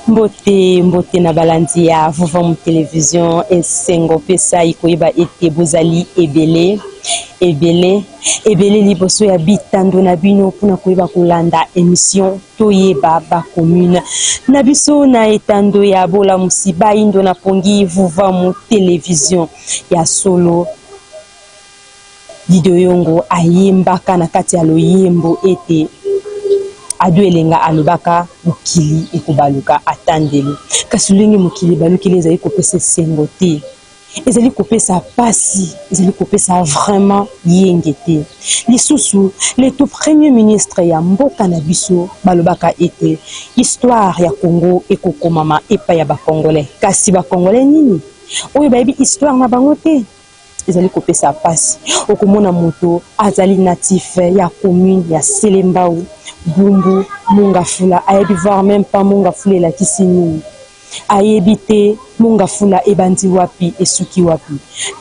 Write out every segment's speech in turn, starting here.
Mbote na balandi ya Vuvamo télévision esengo pesa ikoyeba ete bozali ebele liboso ya bitando na bino pona koyeba kolanda émission toyeba ba commune na biso na etando ya bola musiba indo na pongi Vuvamo télévision ya solo Dido Yongo ayembaka na kati ya loyembo ete adu elenga alobaka mukili ekobaluka atandeli kasi lenge mukili balukili ezali kopesa sengo te ezali kopesa pasi ezali kopesa vraiment yenge te lisusu le tout premier ministre ya mboka na biso balobaka ete histoire ya Congo ekokomama epa ya bakongolais kasi bakongolais nini oyo bayebi histoire na bango te ezali kopesa pasi okomona moto azali natif ya commune ya Selembao Bumbu Mongafula ayebi voir même pas Mongafula la kisini ayebi te Mongafula ebandi wapi esuki wapi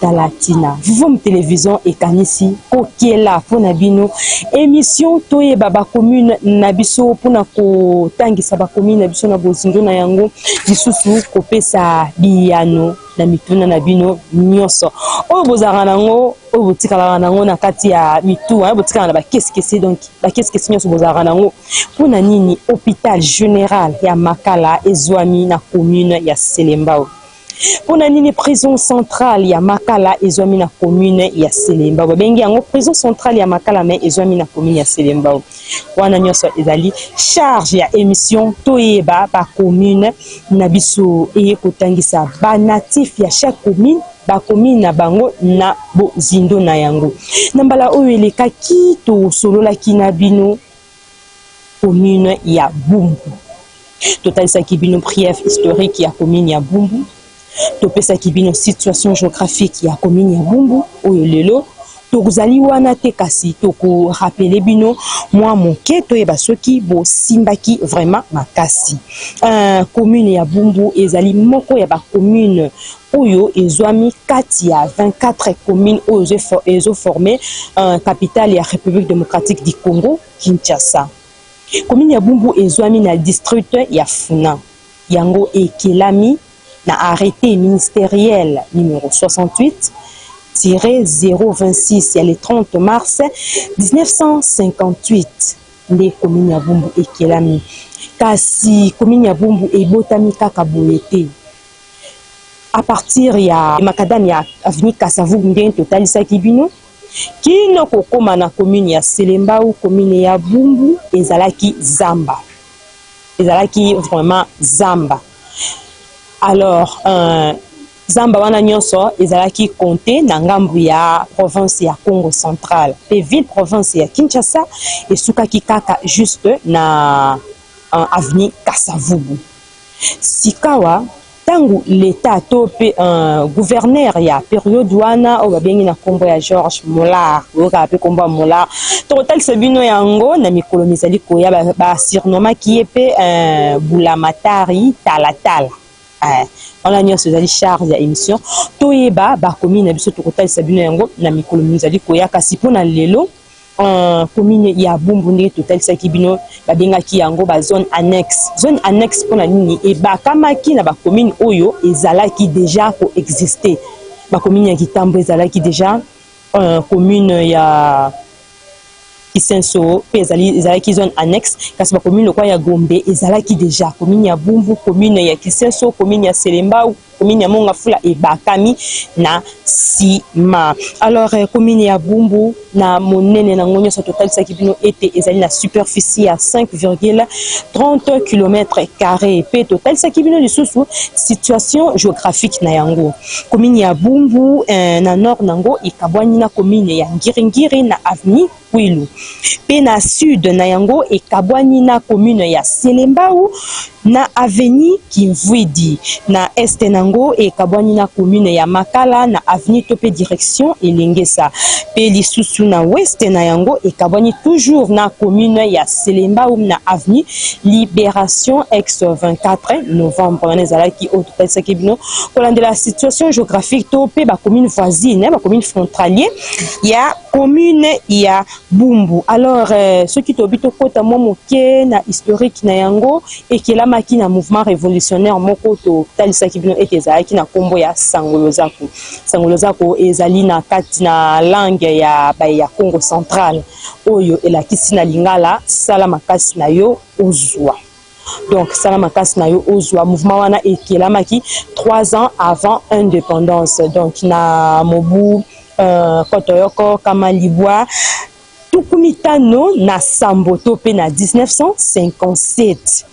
talatina Vuvamo télévision ekanisi kokiela pona bino émission toyeba ba commune na biso pona ko tangisa ba commune na biso na bozindo na yango lisusu kopesa biyano na mituna na bino nyonso oyo bozaka nango oyo botikala nango na kati ya mitu botikala na bakesi donc bakesi nyonso bozaka nango mpona nini hôpital général ya Makala ezwami na commune ya Selembao mpona nini prison centrale ya Makala ezwami na commune ya Selembao babengi yango prison centrale ya Makala mais ezwami na commune ya Selembao wana nyonso ezali charge ya émission toyeba ba commune na biso eye kotangisa ba natif ya chaque commune ba commune na bango na bozindo na yango na mbala oyo elekaki to sololaki na bino commune ya Bumbu totalisaki bino brief historique ya commune ya Bumbu topesaki bino situation géographique ya commune ya Bumbu oyo lelo tozali wana te kasi toko rappeler bino mwa moke toyeba soki bo simbaki vraiment makasi commune ya Bumbu ezali moko ya ba commune oyo ezwami kati ya 24 communes oyo ezo formé capitale ya République démocratique du Congo Kinshasa commune ya Bumbu ezwami na district ya Funa yango ekelami na arrêté ministériel numéro 68-026 il y a le 30 mars 1958 les commune ya Bumbu ekelami kasi commune ya Bumbu ebotami kaka boyete à partir ya makadam ya avenue Kasavubu ndenge totalisaki bino kino kokoma na commune ya Selembao commune ya Bumbu ezalaki zamba ezalaki vraiment zamba alors zamba wana nyonso ezalaki compté na ngambu ya province ya Congo central pe ville province ya Kinshasa esukaki kaka juste na avenue Kasavubu sikawa tangu l'état to pe gouverneur ya période wana o babengi na kombo ya Georges Molar o ka pe kombo Molar total sebino yango na mikolo mizali koya ba surnommé qui pe Bulamatari Talatala on a nyonso ezali charge ya émission toyeba ba commune na biso total sebino yango na mikolo mizali koya kasi pona lelo commune ya Bumbu ndenge totalisaki bino babengaki yango ba zone annexe pona nini ebakamaki na ba commune oyo ezalaki déjà ko exister ba commune ya Kitambo ezalaki déjà commune ya Kisenso pe ezalaki zone annexe kasi ba commune lokwa ya Gombe ezalaki déjà commune ya Bumbu commune ya Kisenso commune ya Selembao commune ya Mongafula ebakami na sima alors commune ya Bumbu na monene na ngonyo so total sa kibino ete ezali na superficie ya 5,30 km² pe total sa kibino lisusu situation géographique na yango commune ya Bumbu na nord nango ikabwani na commune ya Ngiringiri na avenue Kwilu pe na sud na yango ekabwani na commune ya Selembao na avenue Kimvwidi na este na yango ekabwani na commune ya Makala na avenue Topé direction Elengesa. Pe lisusu na west na yango ekabwani toujours na commune ya Selemba ou na avenue Libération ex 24 novembre. On ezalaki au total sakibino de la situation géographique Topé ba commune voisine, ba commune frontalier ya commune ya Bumbu. Alors ce qui tobito kota moke na historique na yango ekelamaki na mouvement révolutionnaire moko to talisaki bino ezalaki na kombo ya Sangolozako. Sangolozako ezali na kati na langue ya Congo central oyo elakisi na lingala sala makasi na yo ozwa. Donc sala makasi na yo ozwa mouvement wana ekelamaki 3 ans avant indépendance. Donc na mobu Kotoyoko Kamalibwa Tukumitano na Samboto pe na 1957.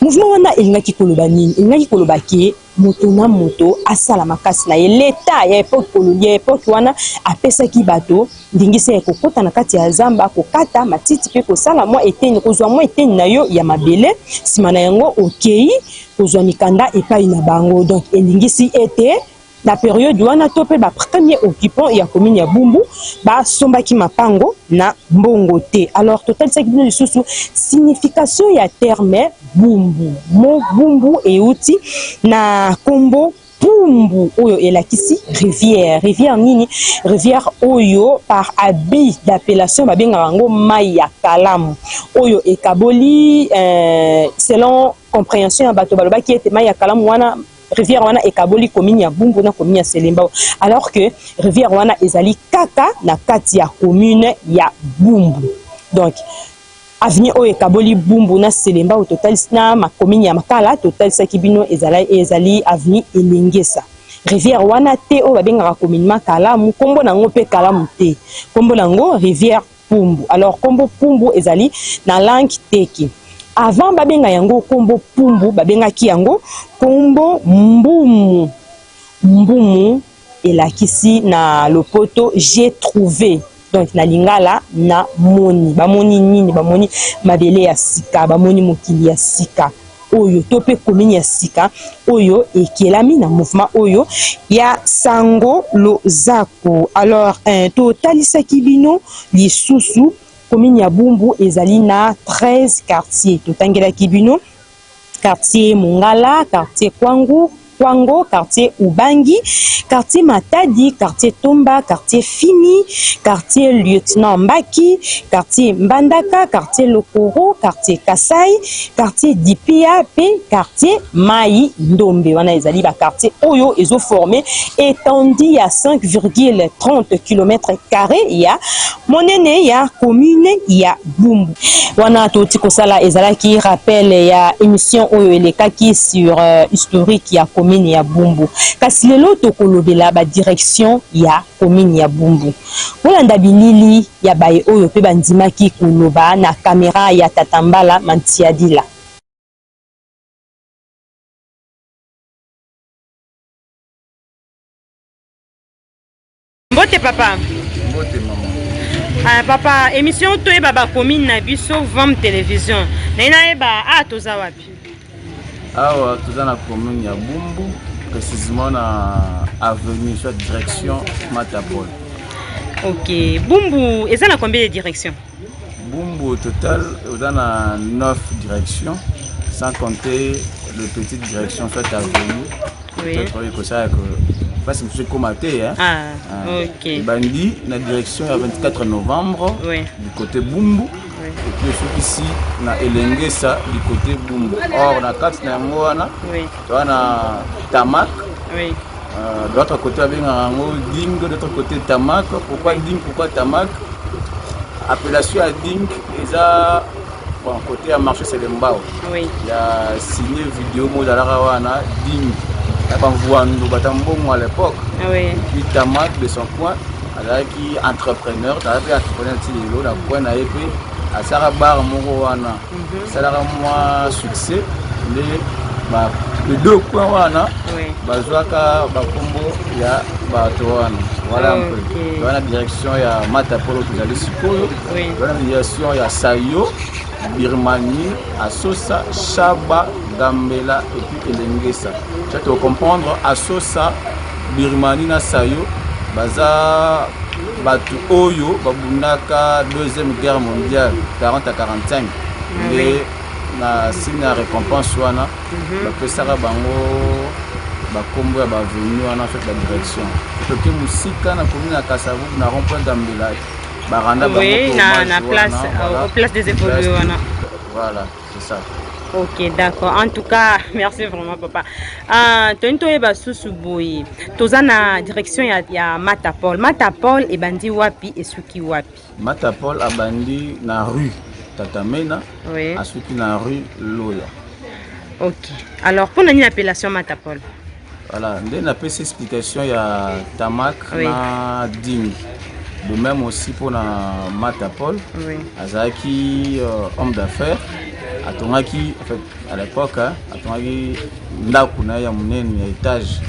Mouvement wana elingaki koloba nini? Elingaki koloba ke moto na moto asala makasi na ye l'état ya époque wana apesaki bato ndingise ekokota na kati ya zamba kokata matiti pe kosala mwa eteni kozwa mwa eteni na yo ya mabele sima na yango okei kozwa mikanda epai na bango. Donc elingisi ete la période wana topé ba premier occupant ya commune ya Bumbu ba sombaki mapango na mbongo te. Alors total ça qui lisusu signification ya terme Bumbu. Mo Bumbu euti na kombo Pumbu oyo elakisi rivière nini rivière oyo par habit d'appellation babenga bango mai ya kalamu oyo ekaboli selon compréhension ya bato balobaki ete mai ya kalamu wana rivière wana ekaboli commune ya Bumbu na commune ya Selemba, alors que rivière wana ezali kaka na kati ya commune ya Bumbu. Donc avenue oyo ekaboli Bumbu na Selemba au total na ma commune ya Makala total sakibino ezali avenue Elengesa. Rivière wana te oyo babengaka commune Makala mukombo nango pe kalamu te, kombo nango rivière Bumbu. Alors kombo Bumbu ezali na langue teki. Avant babenga yango kombo Pumbu babengaki yango kombo Mbumu. Mbumu elakisi na lopoto j'ai trouvé. Donc na lingala na moni bamoni nini bamoni mabele ya sika bamoni mokili ya sika oyo tope commune ya sika oyo ekelami na mouvement oyo ya Sangolozako. Alors totalisaki bino lisusu commune ya Bumbu ezali na 13 quartiers. Totangela kibino quartier Mongala, quartier Kwango, quartier Ubangi, quartier Matadi, quartier Tomba, quartier Fini, quartier Lieutenant Mbaki, quartier Mbandaka, quartier Lokoro, quartier Kasai, quartier Dipia, quartier Mai Ndombe. Wana ezali ba quartier oyo ezo formé étendu à 5,30 km² ya monene ya commune ya Bumbu. Wana toti kosala ezalaki rappel ya émission oyo elekaki sur historique ya commune ya Bumbu. Kasi lelo tokolobela ba direction ya commune ya Bumbu. Bolanda bilili ya baye oyo pe bandimaki koloba na caméra ya Tatambala Mantiadila. Mbote papa. Mbote maman. Papa, émission to eba ba commune na biso Vam télévision. Na ina eba toza wapi? Awa toza na commune ya Bumbu, précisément na avenue soit direction Matapol. OK, Bumbu, eza na combien de directions? Bumbu au total, on a 9 directions sans compter le petite direction soit avenue. Oui. Que ça que parce que je commenté hein. OK. Bandi la direction à 24 novembre oui. Du côté Bumbu. Oui. Et puis ici na Elengesa du côté Bumbu. Or na carte na Moana. Oui. On a Tamak. Oui. De l'autre côté avec un Ding, de l'autre côté Tamak. Pourquoi Ding, pourquoi Tamak? Appellation à Ding, et ça bon côté à marché c'est le Mbao. Oui. Il a signé vidéo Modalarawana Ding. À l'époque, oui. Puis Tamak de son coin, qui entrepreneur, entrepreneur la point à épée, à Sarabar Moroana, ça a moins succès, les deux coins wana, Bazoaka, Bakombo, il y a Batoana. Voilà un peu. Dans la direction, il y a Matapolo, vous allez supposer. Dans la direction, il y a Sayo. Birmanie, Asosa, Chaba, Gambela et puis Elengesa. Tu vas comprendre, Asosa, Birmanie, Nasayo, Baza, Batu Oyo, Babunaka, Deuxième Guerre mondiale, 40 à 45. Et na signe à récompense, wana, Bapesara Bango, Bakombo, Bavenu, on a fait la direction. Donc, Moussika, na commune à Kassavou, na rond-point Gambela. Oui, na place, au place des évolués. Voilà, c'est ça. Ok, d'accord. En tout cas, merci vraiment, papa. Tonto eba susuboyi. Toza na direction ya Matapol. Matapol e bandi wapi e suki wapi? Matapol abandi na rue Tatamena. Oui. A suki na rue Loya. Ok. Alors, pour une appellation Matapol? Voilà, on a fait explication ya Tamak na Ding. De même aussi pour la Matapol, Azaki, homme d'affaires, Atongaki, en fait, à l'époque, Atongaki, Ndakuna, ya Mounen, ya étage.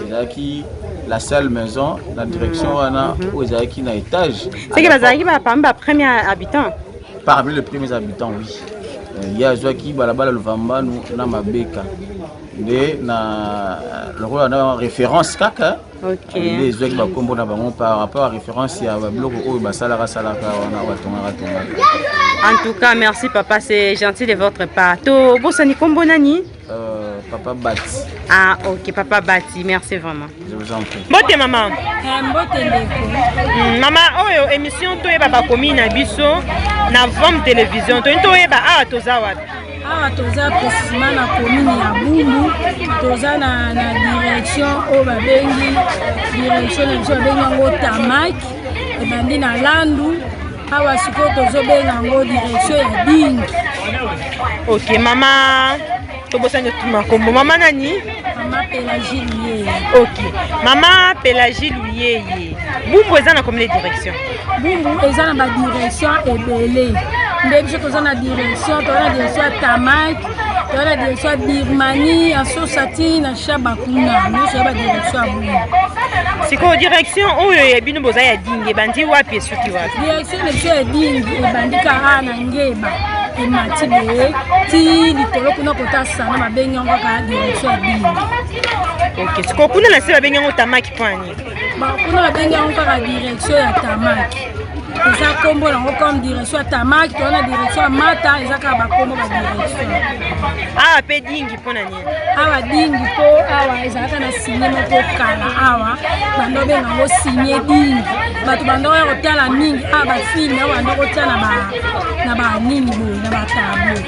Azaki, la seule maison, la direction, où Azaki, na étage. C'est que Azaki, parmi les premiers habitants? Parmi les premiers habitants, oui. Il y a Azaki, Balabala, le Vamba, na Mabeka. Le rôle en référence kaka. Ok. Les joueurs qui combo na bango par rapport à référence ya bloc au basalaka salaka wana watonga. En tout cas, merci papa, c'est gentil de votre part. To bosani kombo nani? Papa Bati. Ah ok, papa Bati, merci vraiment. Je vous en prie. Bote maman. Bote ndeko. Maman oyo émission to eba ba komi na biso na Vom télévision. To eba toza wapi? Toza précisément na commune ya Bumbu, toza na direction o babengi direction na biso babengi yango Tamak ebandi na Landu. Awa siko tozobenga yango direction ya Ding. Ok, mama tobosani tuma kombo mama nani? Mama Pélagie Luyeye. Ok, mama Pélagie Luyeye. Bumbu eza na commune direction? Bumbu eza na ba direction ebele. Ndé biso toza na direction, toza na direction ya Tamak, toza na direction ya Birmanie, Asosati na Chabakuna. Nyonso ya ba direction ya Bumbu. Siko direction oyo ya bino boza ya Ding ebandi wapi esuki wapi? Direction na biso ya Ding ebandi kaka na Ngeba emati boye ti likolo kuna kota sana babengi yango kaka direction ya Ding. Ok, siko kuna na se babengi yango Tamak pwani? Kuna babengi yango kaka direction ya Tamak. Eza kombo nango comme direction ya Tamak, toza na direction ya Mata, eza kaka bakombo ba direction. Awa pe Dingi mpona nini? Awa Dingi po awa ezalaka na signe moko kala awa bando benga yango signe Dingi. Bato bando ya kotala mingi awa bafilme awa bando kotia na ba nini boye na batableau.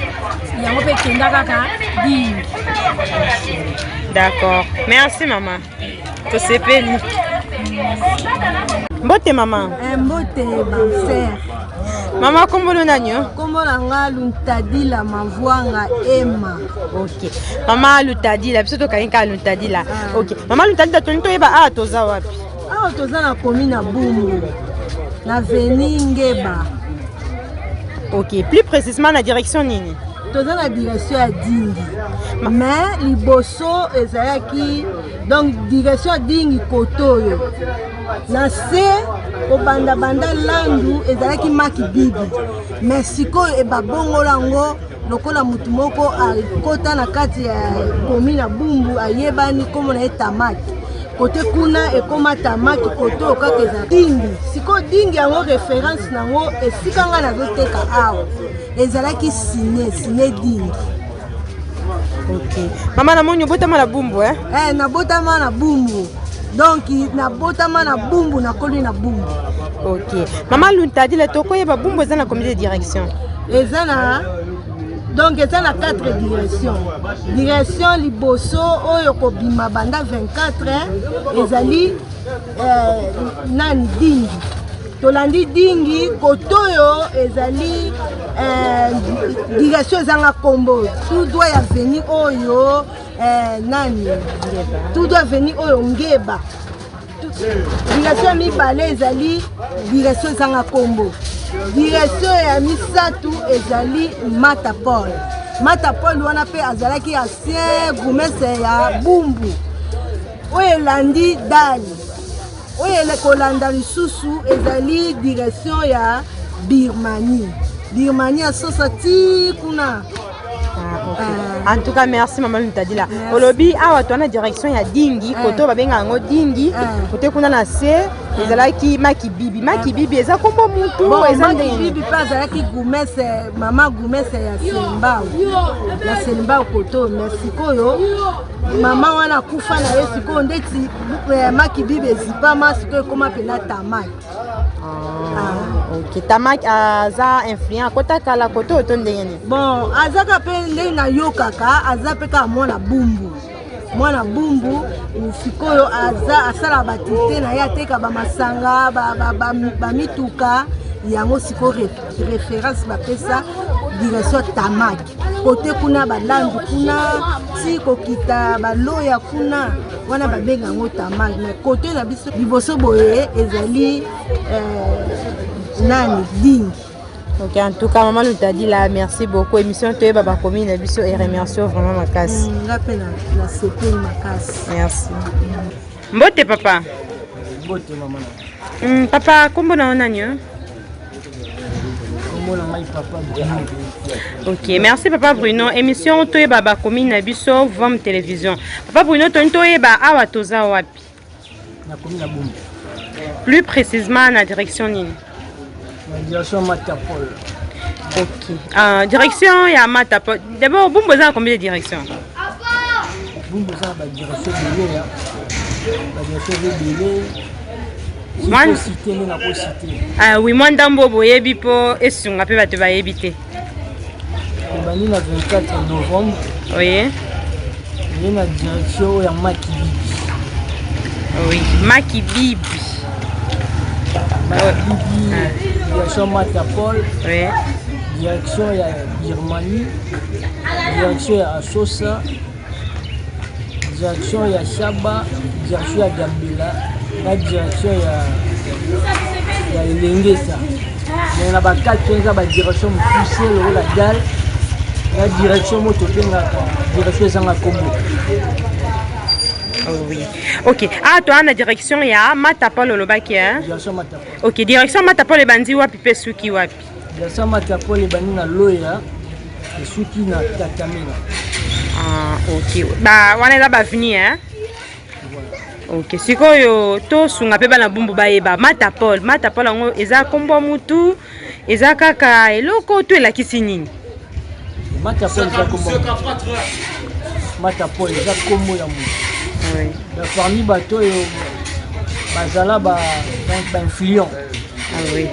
Yango pe kenda kaka Dingi. D'accord. Merci maman. Tosepeli. Mbote maman. Mbote banser. Mama kombolo nanyo? Kombo nanga Luntadila Mavwanga Emma. Ok. Mama Luntadila, biso to kanka Luntadila. Ok. Mama Luntadila tonto yeba toza wapi? Toza na commune na Bumbu. Na Veni Ngeba. Ok. Plus précisément na direction nini? Toza na direction ya Dingi. Mais liboso ezalaki donc direction Dingi Kotoyo. Na se obanda banda Landu ezalaki Maki Bibi. Mais sikoyo eba bongo lango lokola mutu moko akota na kati ya commune na Bumbu ayebani komo na Tamaki. Kote kuna ekoma Tamaki Kotoyo kaka eza Dingi. Siko Dingi yango référence nango esika nga nazoteka awa. Ezalaki signé Dingi. Ok. Mama na monyo botama na Bumbu na botama na Bumbu. Donc na botama na Bumbu na koli na Bumbu. Ok. Mama Luntadila toko yeba Bumbu eza na combien de direction? Eza na donc eza na 4 directions. Direction liboso oyo kobima banda 24 ezali nani Dingi. Tolandi Dingi Kotoyo ezali direction ezanga kombo tout doit ya venir oyo nani tout doit venir oyo Ngeba. Direction mibale ezali direction ezanga kombo. Direction ya misatu ezali Matapol. Matapol wana pe azalaki ancien gourmestre ya Bumbu. Oyo elandi Dali. Oyo kolanda lisusu ezali direction ya Birmanie. Birmanie asosa ti kuna. En tout cas, merci maman Lutadila. Olobi awa tona direction ya dingi koto babenga ngo dingi kote kuna na se ezalaki makibibi eza kombo mutu eza makibibi pa azalaki gumese mama gumese ya Selimbao koto mais sikoyo mama wana kufa na ye sikoyo ndeti makibibi ezipama sikoyo ekoma pena tamaki. Ok, tamaki aza influent kota kala koto oto ndenge nini? Bon, azaka pe ndenge na yo kaka aza pe ka mwana bumbu sikoyo aza asala batite na ye ateka bamasanga bamituka yango sikoyo référence bapesa direction tamaki kote kuna balandu kuna ti kokita baloya kuna wana babenga yango tamaki mais kote na biso liboso boye ezali nani dingi. Ok, en tout cas, maman nous t'a dit là, merci beaucoup. Émission Toye Baba Komi Nabiso et remercions vraiment ma casse. La CP ma casse. Merci. Mbote papa. Mbote maman. Papa, comment on a nyo? Papa. Ok, merci papa Bruno. Émission Toye Baba Komi Nabiso Vom Télévision. Papa Bruno, Toye Ba Awa Toza Wapi. Na Komi na Bumbu. Plus précisément na direction nini? Direction Matapol. Ok. Direction ya Matapol. D'abord, vous avez combien de directions? Vous avez la direction de la direction de ah oui, moi ndambo boyebi po esunga pe bato bayebi te. Bani na 24 novembre. Oui. Il y a la direction ya Makibibi. Oui, Makibibi. Direction Matapol, oui. Direction ya Birmanie, direction ya Asosa, direction ya Shaba, direction ya Gambela, la direction ya Elengesa. Mais on a pas quatre direction poussée le la dalle, la direction motopenga, direction Zanga Kombo. Oh oui. Ok. Ah, toi, on a direction ya Matapol Olobaki, hein? Direction Matapol. Ok, direction Matapol et bandi wapi pe suki wapi? Direction Matapol et bandi na Loya et suki na Tatamena. Ah, ok. Bah, on est là bas fini, hein? Ok. Sikoyo to sunga pe bana bumbu ba yeba Matapol ngo eza kombo mutu eza kaka eloko to elakisi nini? Matapol eza kombo. Matapol eza kombo ya mutu. Oui. Parmi les bateaux, bazala ba influent. Ah oui.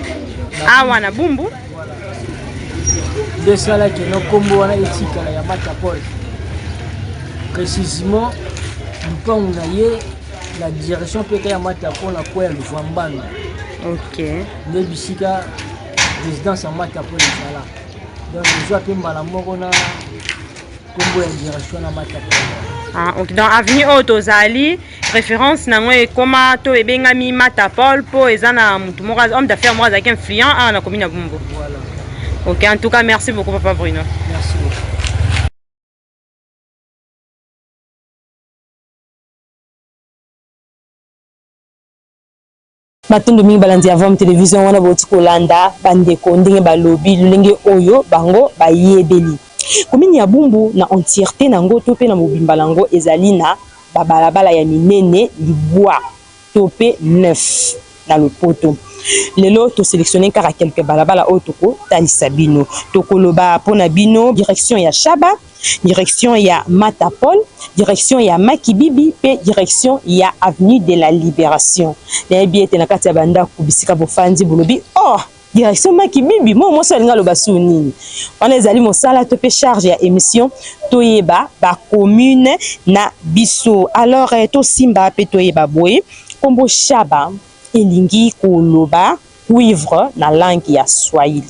Ah wana bumbu. De ça là qui no combo wana etika la ya Matapol. Précisément, nous prenons la direction peut ya Matapol na kwa le Vambano. OK. Le bisika résidence à Matapol là. Donc je dois pe mbala moko na combo ya direction na Matapol. Ah, ok. Dans avenue Otozali, référence nango e koma to ebengami Matapol po ezana mutu moko homme d'affaires moi avec influent à la commune à Bumbu. Voilà. Ok, en tout cas merci beaucoup papa Bruno. Merci beaucoup. Matondo mingi balandi avom télévision wana boti kolanda bandeko ndenge balobi lulenge oyo bango bayebeli. Komini ya Bumbu na entièreté nango to pe na mobimba nango ezali na babalabala ya minene libwa to pe 9 na lopoto. Lelo to sélectionner kaka quelques balabala otoko talisa bino to koloba pona bino direction ya Shaba, direction ya Matapol, direction ya Makibibi pe direction ya avenue de la Libération. Na biete na kati ya banda kubisika bofandi bolobi oh direction Makibibi mo salinga lo basu nini on ezali mosala to pe charge ya émission toyeba ba commune na biso alors to simba pe toyeba boye kombo Shaba elingi koloba cuivre na langue ya Swahili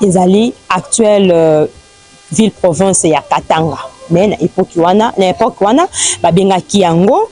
ezali actuelle ville province ya Katanga mais na époque wana babengaki yango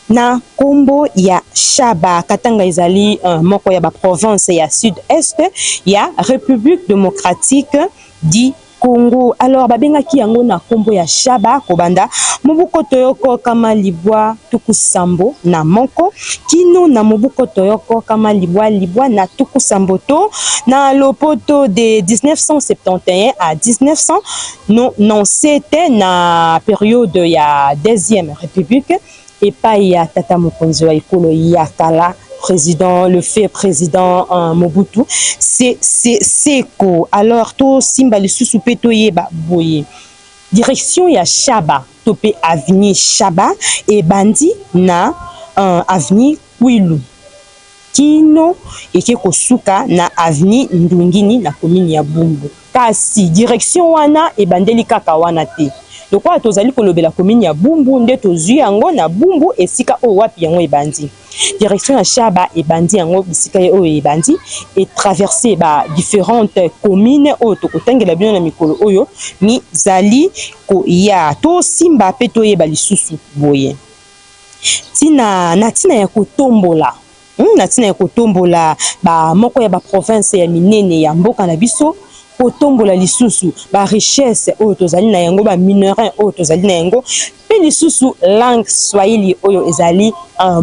na kombo ya Shaba. Katanga ezali moko ya ba province ya sud-est ya République démocratique du Congo. Alors babengaki yango na kombo ya Shaba kobanda mobuko toyoko kama libwa tuku sambo na moko kino na mobuko toyoko kama libwa na tuku sambo to na lopoto de 1971 à 1997 na période ya deuxième république et pas ya tata mokonzi wa ikolo ya kala le fait président Mobutu c'est Seko. Alors to simba lisusu pe to yeba boye direction ya Shaba topé avenue Shaba et bandi na avenue Kwilu kino eke kosuka na avenue Ndungini na commune ya Bumbu kasi direction wana e bandeli kaka wana te lokwa tozali kolobela commune ya Bumbu nde tozwi yango na Bumbu esika o wapi yango ebandi direction ya Shaba ebandi yango bisika o ebandi et traverser ba différentes communes o tokotangela bino na mikolo oyo mi zali ko ya to simba pe to yeba lisusu boye tina ya kotombola natina ya kotombola ba moko ya ba province ya minene ya mboka na biso kotombola lisusu ba richesse oyo tozali na yango ba minerais oyo tozali na yango pe lisusu langue swahili oyo ezali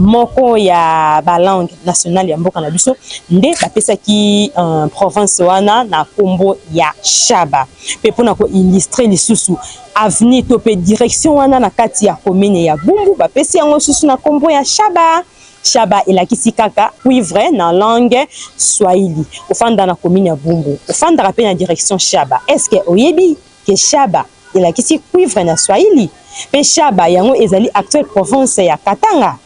moko ya ba langue nationale ya mboka na biso nde bapesaki province wana na kombo ya Shaba pe pona ko illustrer lisusu avenue to pe direction wana na kati ya commune ya Bumbu bapesi yango lisusu na kombo ya Shaba. Shaba elakisi kaka cuivre na langue swahili ofanda na commune ya Bumbu ofanda rappel na direction Shaba. Est-ce que oyebi que Shaba elakisi cuivre na swahili pe Shaba yango ezali actuelle province ya Katanga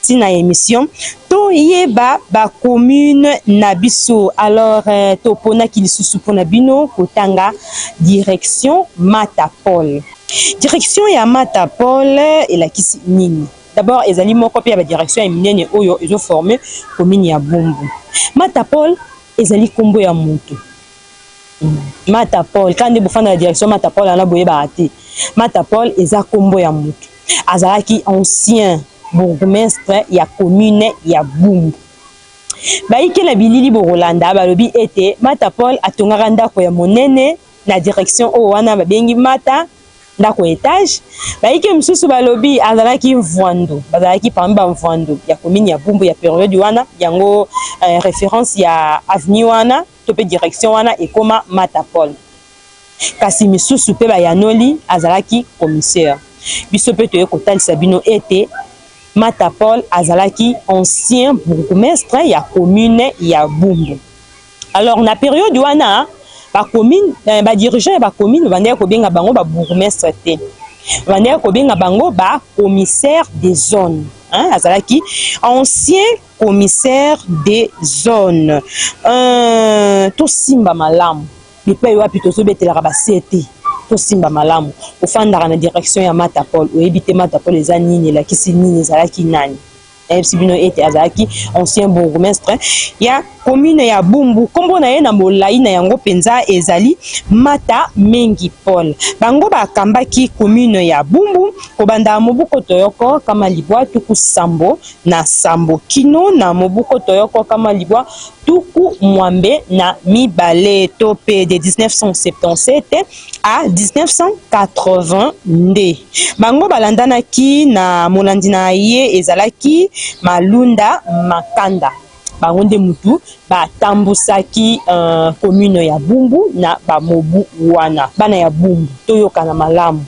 tina émission to yeba ba commune na biso. Alors to pona ki lisusu pona bino kotanga direction Matapol. Direction ya Matapol elakisi nini? D'abord, les aliments copiés à la direction et minene oyo ils ont formé commune ya Bumbu. Matapol, les ali kombo ya mutu. Matapol, quand ils font la direction Matapol, on a boye barati. Matapol, ils a kombo ya mutu. Azalaki ancien bourgmestre ya commune ya Bumbu. Baïke la bilili borolanda balobi ete Matapol atongaka ndako ya monene na direction o wana babengi mata ndako étage baiki msusu balobi azalaki mvwando bazalaki pamba mvwando ya commune ya Bumbu ya période wana yango référence ya avenue wana tope direction wana ekoma Matapol kasi misusu pe bayanoli azalaki commissaire biso pe toye kotalisa bino ete Matapol azalaki ancien bourgmestre ya commune ya Bumbu. Alors na période wana ba commune ba dirigeant ba commune bandé ko benga bango ba bourgmestre te bandé ko benga bango ba commissaire des zones hein azalaki ancien commissaire des zones to simba malamu bipe yo apito so betela ba CT to simba malamu ofanda na direction ya Matapol o ebite Matapol eza nini la kisi nini ezalaki nani Sibino ete azalaki ancien bourgmestre ya commune ya Bumbu kombo na ye na molai na yango penza ezali Mata Mengi Paul bango bakambaki commune ya Bumbu kobanda mobuko toyoko kama libwa tuku sambo na sambo kino na mobuko toyoko kama libwa tuku mwambe na mibale tope de 1977 à 1980 nde bango balandana ki na molandi na ye ezalaki Malunda Makanda bango nde mutu batambusaki commune ya Bumbu na bamobu wana bana ya Bumbu toyokana malamu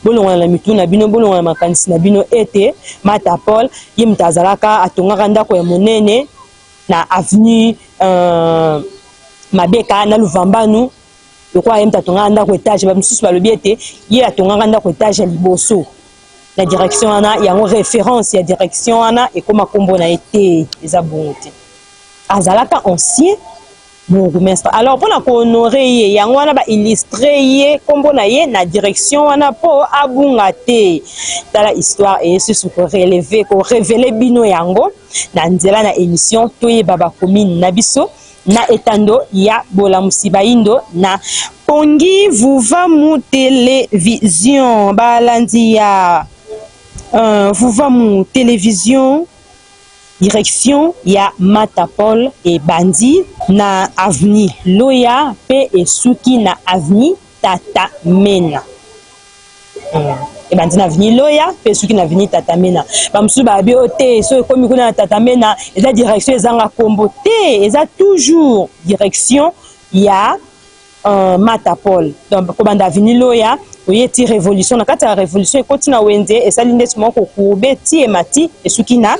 bolongwana na mitu na bino bolongwana na makanisi na bino ete Matapol ye mutazalaka atongaka ndako ya monene na avenue Mabeka na Luvambanu lokwa ye mutatongaka ndako etage bamisusu balobi ete ye atongaka ndako etage ya liboso la direction wana yango référence ya direction wana ekoma kombo na ete eza bongo te azalaka ancien bourgmestre. Alors pour na ko honorer ye yango wana ba illustrer ye kombo na ye na direction wana po abunga te tala histoire et ce ko relever ko révéler bino yango na nzela na émission toye baba commune na biso na etando ya bolamusi baindo na pongi vuvamu télévision balandi ya vuvamu télévision direction ya Matapol et bandi na avenue Loya pe esuki na avenue Tata Mena. Et ben na vini loya pe soki na vini Tata Mena ba musu ba bi ote so komi kuna Tata Mena eza direction ezanga kombo te eza toujours direction ya Matapol. Donc ko banda vini loya oyeti révolution na kati ya révolution ekoti na wende esali ndeti moko kourbe ti emati esuki na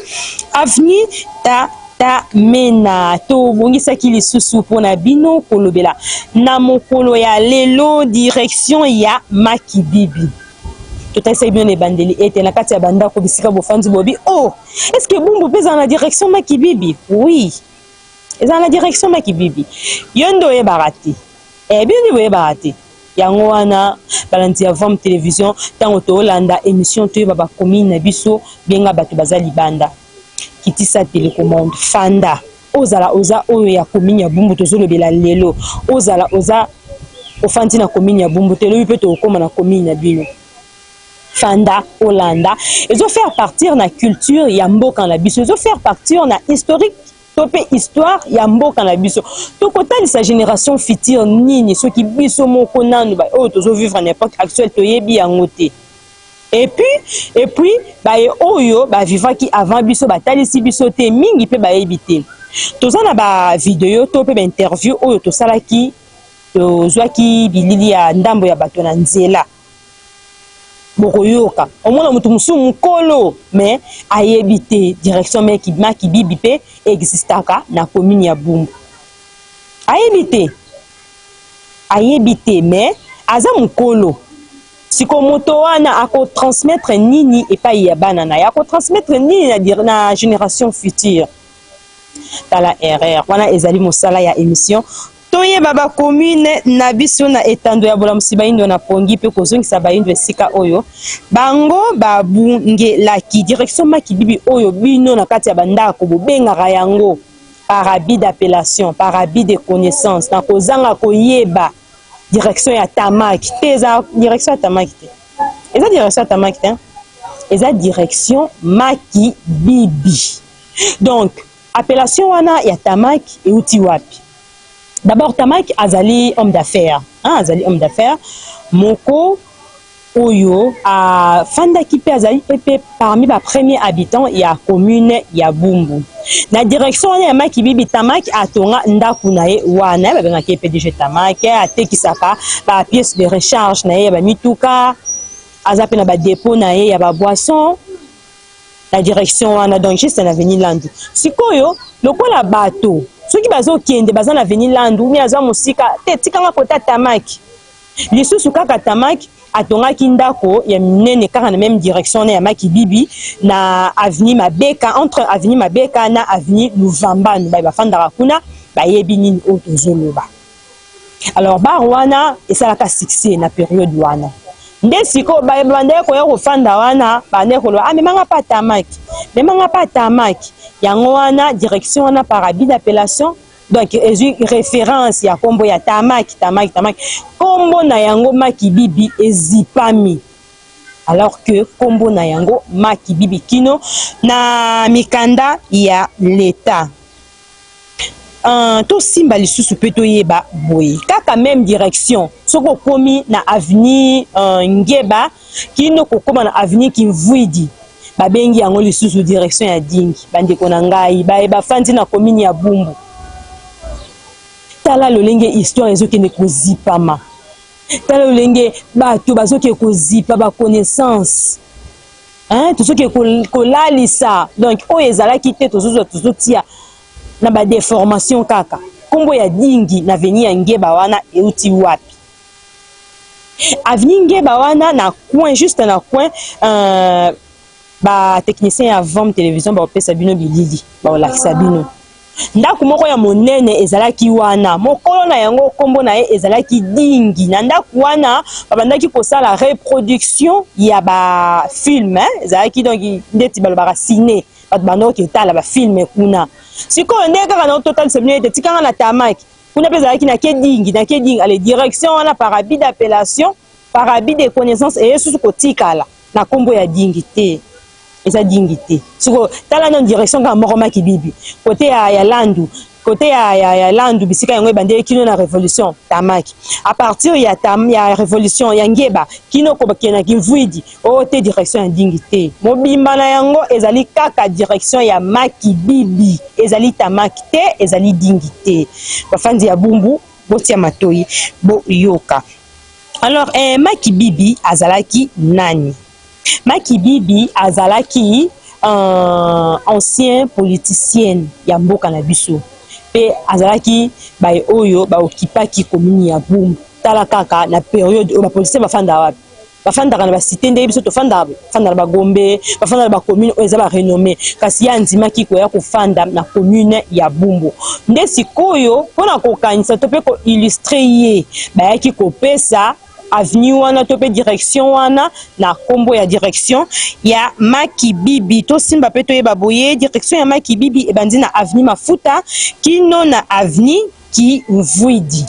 avenue Tata Mena to bongisaki lisusu mpona bino kolobela na mokolo ya lelo direction ya Makibibi. Tout à fait bien les bandeli et na kati ya banda ko bisika bofandi bobi oh est-ce que Bumbu pesa dans la direction Makibibi? Oui, et dans la direction Makibibi yondo e barati e bien ni barati yango wana balanti avant télévision tango to Holanda émission to baba commune na biso benga bato bazali banda kitisa télécommande fanda ozala oza oyo ya commune ya Bumbu tozolobela lelo ozala oza ofandi na commune ya Bumbu te lobi pe to okoma na commune na bino Fanda, Hollanda, ils ont fait partir na culture yambo kan la biso, ils ont fait partir na historique, topé histoire yambo kan la biso. To kota sa génération future nini ceux qui biso moko nanu ba oh tozo vivre en époque actuelle to yebi yangote. Et puis ba oyo ba vivant qui avant biso ba talisi biso te mingi pe ba ebité. Toza na ba vidéo to pe ba interview oyo to salaki to zwaki bilili ya ndambo ya bato na nzela. Bokoyoka omona mutu musu mukolo mais ayebite direction Makibibi pe existaka na commune ya Bumbu ayebite mais aza mukolo siko moto wana ako transmettre nini epai ya bana na ya ko transmettre nini na génération future tala erreur wana ezali mosala ya émission toye baba commune na biso na etando ya bolamusi baindo na pongi pe kozongisa baindo esika oyo bango babungelaki direction Makibibi oyo bino na kati ya bandako bobengaka yango par habit d'appellation par habit de connaissance na kozanga koyeba direction ya Tamaki te eza direction ya Tamaki te eza direction ya Tamaki te eza direction Makibibi donc appellation wana ya Tamaki euti wapi. D'abord, Tamaki azali homme d'affaires. Azali homme d'affaires. Moko Oyo a Fanda Kipe azali pepe parmi les premiers habitants ya commune ya Bumbu. Na direction ya Makibibi Tamaki atonga ndaku na ye wana ba ngaki PDG Tamaki atekisaka ba pièces de recharge na ye ba mituka azape na ba dépôt na ye ya ba boisson. La direction wana donc juste na avenue Landu. Sikoyo lokola bato soki bazo kende baza na avenue Landu mi aza musika te tikanga kota Tamaki. Lisusu kaka Tamaki atongaki ndako ya minene kaka na même direction na ya Makibibi na avenue Mabeka entre avenue Mabeka na avenue Luvamba ba bafandaka kuna ba yebi nini otozoloba. Alors ba wana esalaka succès na période wana. Nde siko ba bande ko ya kofanda wana bande ko lo memanga pa Tamaki yango wana direction wana par habit d'appellation donc référence ya kombo ya Tamaki kombo na yango Makibibi ezipami alors que kombo na yango Makibibi kino na mikanda ya l'état. To simba lisusu pe to yeba boye kaka même direction soko komi na avenue Ngeba kino kokoma na avenue Kimvuidi babengi yango lisusu direction ya Dingi bande ko na ngai ba fandi na commune ya Bumbu. Tala lolenge histoire ezokende kozipama tala lolenge bato bazoke kozipa ba connaissance tozoke kolalisa donc oyo ezalaki te tozotia na ba déformation kaka kombo ya Dingi na avenue ya Ngeba wana euti wapi avenue Ngeba wana na coin juste na coin ba technicien ya VOM télévision ba opesa bino bilili ba olakisa bino ndaku moko ya monene ezalaki wana mokolo na yango kombo na ye ezalaki Dingi na ndaku wana babandaki kosala reproduction ya ba film ezalaki donc ndeti balobaka ciné bato bando ketala ba film kuna sikoyo nde kaka na total sebine tikanga na Tamaki kuna pe ezalaki na ke Dingi ale direction wana par habit d'appellation par habit de connaissance et susu kotikala na kombo ya Dingi te eza Dingi te siko tala na direction ka moko Makibibi côté ya Landu côté ya landu bisika yango ebandeli kino na révolution tamaki à partir ya révolution ya ngeba kino ko bakena kimvuidi o te direction ya ndingi te mobimba na yango ezali kaka direction ya Makibibi ezali tamaki te ezali dingi te bafandi ya bumbu botia matoi bo yoka. Alors Makibibi azalaki nani? Makibibi azalaki ancien politicien ya mboka na biso pe azalaki bay oyo ba okipaki commune ya Bumbu tala kaka na période ba politicien bafanda wapi bafandaka na ba cité nde biso to fanda na ba Gombe bafanda na ba commune oyo ezaba renommé kasi ya ndimaki ko ya kofanda na commune ya Bumbu nde sikoyo pona kokanisa to pe ko illustrer ye bayaki kopesa avenue wana to pe direction wana na kombo ya direction ya Makibibi to simba pe to yeba boye direction ya Makibibi ebandi na avenue Mafuta kino na avenue Kimvuidi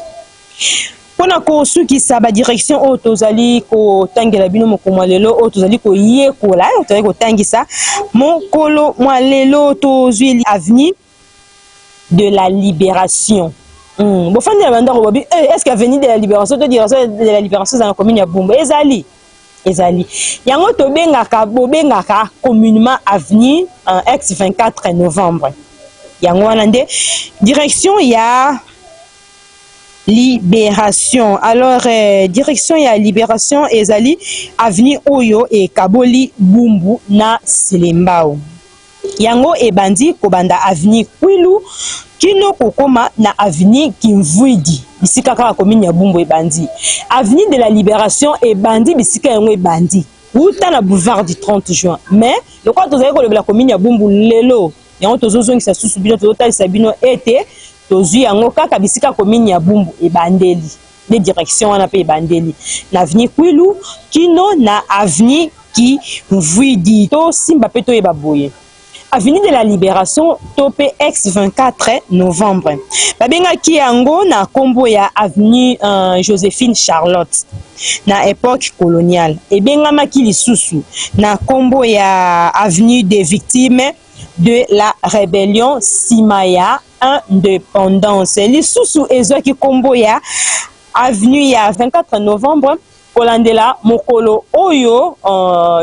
pona ko sukisa ba direction o tozali ko tangela bino mokolo lelo o tozali ko yekola o tozali ko tangisa mokolo lelo tozwi avenue de la Libération. Bon, fan de la bande Robobi, est-ce qu'il y a venu de la libération, de la libération dans la commune de Bumbu? Ezali. Yango to bengaka communément avenue ex 24 novembre. Yango anande direction ya Libération. Alors direction ya Libération ezali avenue Oyo et Kaboli Bumbu na Selembao. Yango ebandi kobanda avenue Kwilu kino kokoma na avenue Kimvuidi bisika kaka commune ya Bumbu ebandi avenue de la Libération ebandi bisika yango ebandi uta na boulevard du 30 juin mais le quoi tozali ko la commune ya Bumbu lelo yango tozozongisa susu bino tozotalisa bino ete tozwi yango kaka bisika commune ya Bumbu ebandeli de direction wana pe ebandeli na avenue Kwilu kino na avenue Kimvuidi to simba pe to yeba boye avenue de la Libération topé ex 24 novembre. Babenga ki yango na kombo ya avenue Joséphine Charlotte na époque coloniale. Et benga maki lisusu na kombo ya avenue des victimes de la rébellion Simaya indépendance. Lisusu ezoki kombo ya avenue ya 24 novembre Kolandela mokolo oyo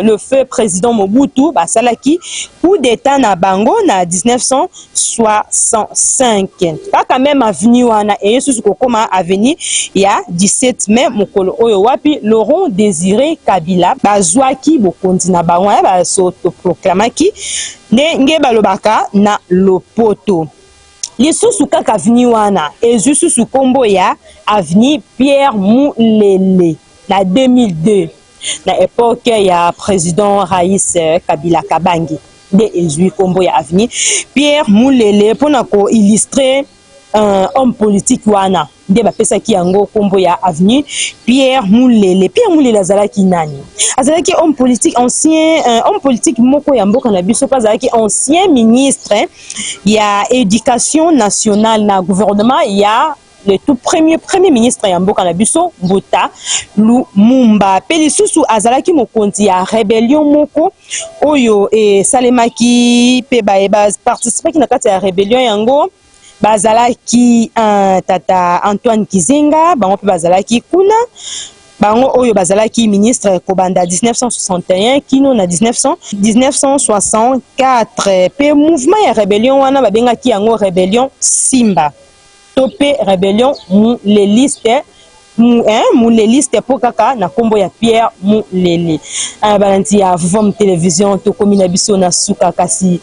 le feu président Mobutu basalaki coup d'état na bango na 1965 kaka même avenue wana et susu kokoma avenue ya 17 mai mokolo oyo wapi Laurent Désiré Kabila bazwaki bokondi na bango ya basoto proclamaki nge balobaka na lopoto lisusu kaka avenue wana ezu susu kombo ya avenue Pierre Moulele na 2002 na époque ya président Raïs Kabila Kabangi de ezui kombo ya avenue Pierre Moulele pona ko illustrer homme politique wana de bapesa ki yango kombo ya avenue Pierre Moulele azalaki nani azalaki homme politique ancien homme politique moko ya mboka na biso azalaki ancien ministre ya éducation nationale na gouvernement ya le tout premier ministre ya mboka na biso Mbuta Lumumba pe lisusu azalaki mokonzi ya rébellion moko oyo salemaki pe ba participaki na kati ya rébellion yango bazalaki tata Antoine Kizenga bango pe bazalaki kuna bango oyo bazalaki ministre kobanda 1961 kino na 1964 pe mouvement ya rébellion wana babengaki yango rébellion Simba topé rébellion Mouleliste po kaka na kombo ya Pierre Moulele balanti ya Vom télévision to komina biso na suka kasi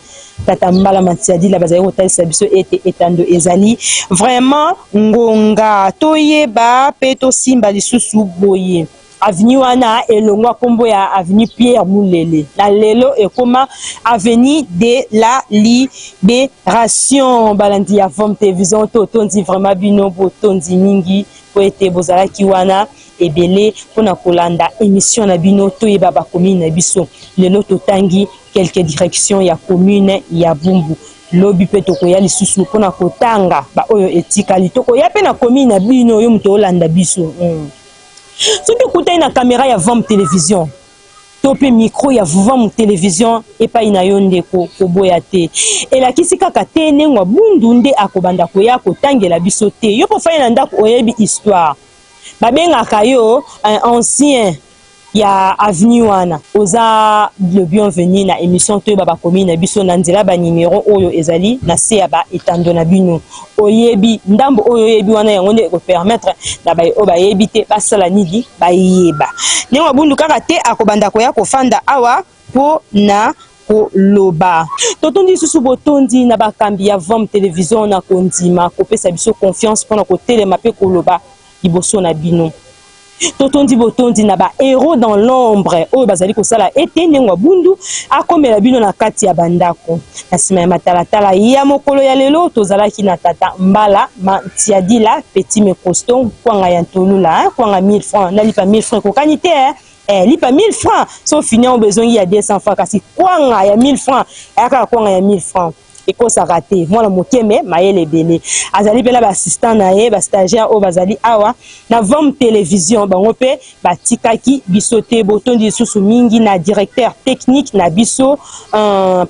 tata mbala matiadi la bazali kotalisa biso ete etando ezali vraiment ngonga toyeba pe to simba lisusu boye avenue wana elongwa kombo ya avenue Pierre Moulele na lelo ekoma avenue de la Libération balandi ya Vom télévision to tondi vraiment bino botondi mingi po ete bozalaki wana ebele pona kolanda émission na bino toyeba ba commune na biso lelo totangi quelques directions ya commune ya Bumbu lobi pe tokoya lisusu pona kotanga ba oyo etikali tokoya pe na commune na bino yo muto olanda biso soki kutai na caméra ya Vom télévision to pe micro ya vuva mu télévision epai na yo ndeko koboya te elakisi kaka te ndenge bundu nde akobanda koya kotangela biso te yo po fai na ndako oyebi histoire babengaka yo un ancien ya avenue wana oza le bienvenu na émission to baba komi na biso na nzela ba numéro oyo ezali na se ya ba etando na bino oyebi ndambo oyo oyebi wana yango nde ko permettre na ba o bayebi te basala nidi bayeba ndenge bundu kaka te akobanda koya kofanda awa po na koloba totondi susu botondi na bakambi ya Vom télévision na kondima kopesa biso confiance mpona kotelema pe koloba liboso na bino totondi botondi na ba héros dans l'ombre oyo bazali kosala ete ndenge bundu akomela bino na kati ya bandako na nsima ya matalatala ya mokolo ya lelo tozalaki na tata Mbala Mantiadila Petit Mekoston kwanga ya ntolula kwanga 1000 francs nalipa 1000 francs kokani te lipa 1000 francs so fini au besoin ya 200 francs kasi kwanga ya 1000 francs aka kwanga ya 1000 francs ekosaka te mwana mokeme mayele ebele azali mpe na baassistant na ye bastagiaire oyo bazali awa na Vom télévision bango mpe batikaki biso te botondi lisusu mingi na directeur technique na biso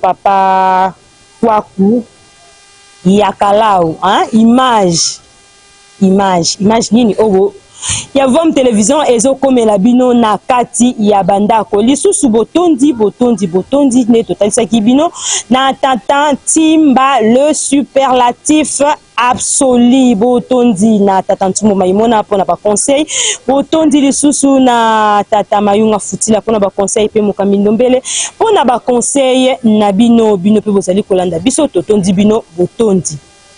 papa Kwaku Yakalau image nini oyo ya Vom télévision ezokomela bino na kati ya bandako lisusu botondi ne totalisaki bino na tata Timba le superlatif absolu botondi na tata Ntumo Maimona pona ba conseil botondi lisusu na tata Mayunga Futila pona ba conseil pe Mokambi Ndombele pona ba conseil na bino pe bozali kolanda biso totondi bino botondi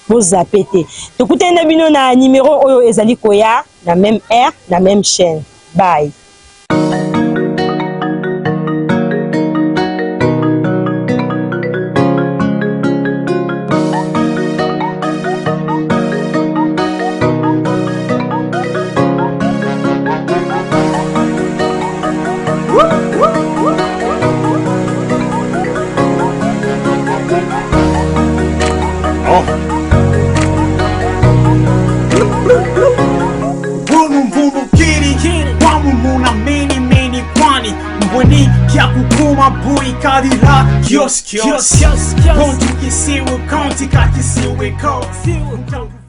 bozapete tokutenda bino na numéro oyo ezali koya na même heure na même chaîne bye. Kios, ponto que se o conte, que se o eco.